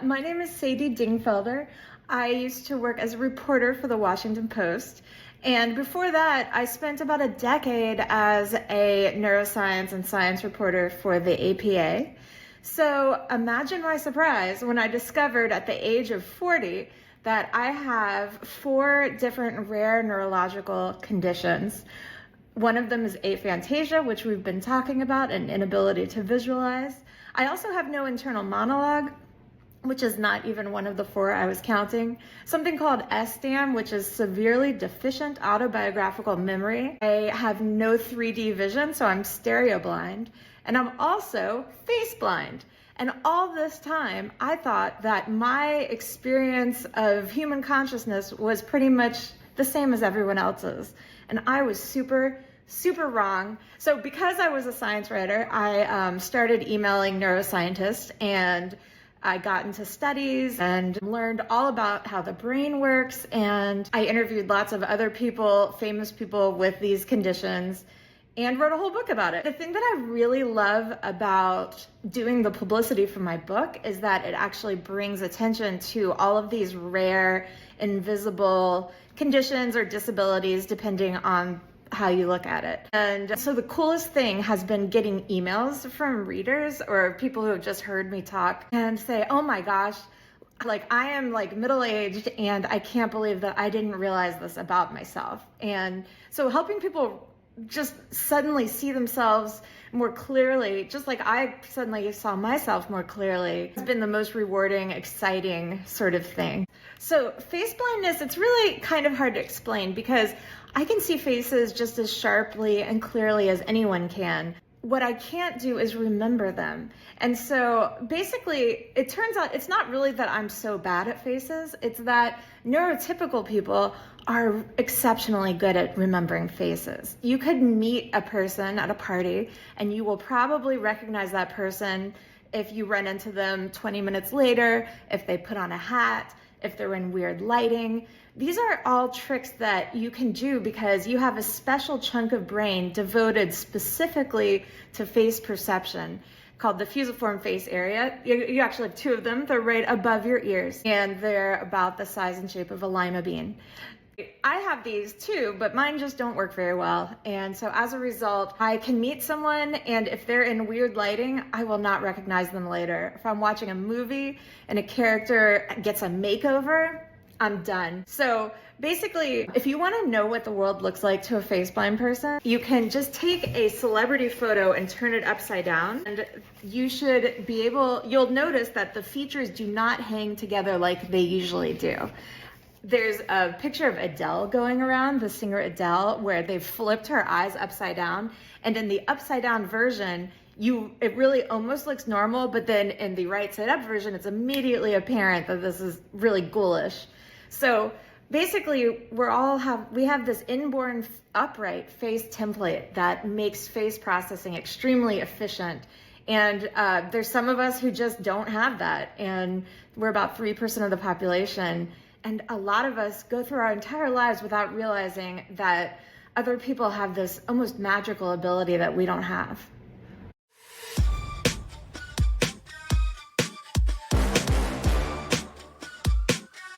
My name is Sadie Dingfelder. I used to work as a reporter for the Washington Post. And before that, I spent about a decade as a neuroscience and science reporter for the APA. So imagine my surprise when I discovered at the age of 40 that I have 4 different rare neurological conditions. One of them is aphantasia, which we've been talking about, an inability to visualize. I also have no internal monologue, which is not even one of the 4 I was counting. Something called SDAM, which is severely deficient autobiographical memory. I have no 3D vision, so I'm stereo blind. And I'm also face blind. And all this time, I thought that my experience of human consciousness was pretty much the same as everyone else's. And I was super wrong. So because I was a science writer, I started emailing neuroscientists, and I got into studies and learned all about how the brain works. And I interviewed lots of other people, famous people with these conditions, and wrote a whole book about it. The thing that I really love about doing the publicity for my book is that it actually brings attention to all of these rare, invisible conditions or disabilities, depending on how you look at it. And so the coolest thing has been getting emails from readers or people who have just heard me talk and say, oh my gosh, I am middle-aged and I can't believe that I didn't realize this about myself. And so helping people just suddenly see themselves more clearly, just like I suddenly saw myself more clearly, has been the most rewarding, exciting sort of thing. So face blindness, it's really kind of hard to explain because I can see faces just as sharply and clearly as anyone can. What I can't do is remember them. And so basically, it turns out it's not really that I'm so bad at faces, it's that neurotypical people are exceptionally good at remembering faces. You could meet a person at a party and you will probably recognize that person if you run into them 20 minutes later, if they put on a hat, if they're in weird lighting. These are all tricks that you can do because you have a special chunk of brain devoted specifically to face perception called the fusiform face area. You actually have 2 of them. They're right above your ears, and they're about the size and shape of a lima bean. I have these too, but mine just don't work very well. And so as a result, I can meet someone, and if they're in weird lighting, I will not recognize them later. If I'm watching a movie and a character gets a makeover, I'm done. So basically, if you want to know what the world looks like to a face blind person, you can just take a celebrity photo and turn it upside down, and you should be able, you'll notice that the features do not hang together like they usually do. There's a picture of Adele going around, the singer Adele, where they've flipped her eyes upside down. And in the upside down version, it really almost looks normal, but then in the right side up version, it's immediately apparent that this is really ghoulish. So basically, we have this inborn upright face template that makes face processing extremely efficient. And there's some of us who just don't have that. And we're about 3% of the population. And a lot of us go through our entire lives without realizing that other people have this almost magical ability that we don't have.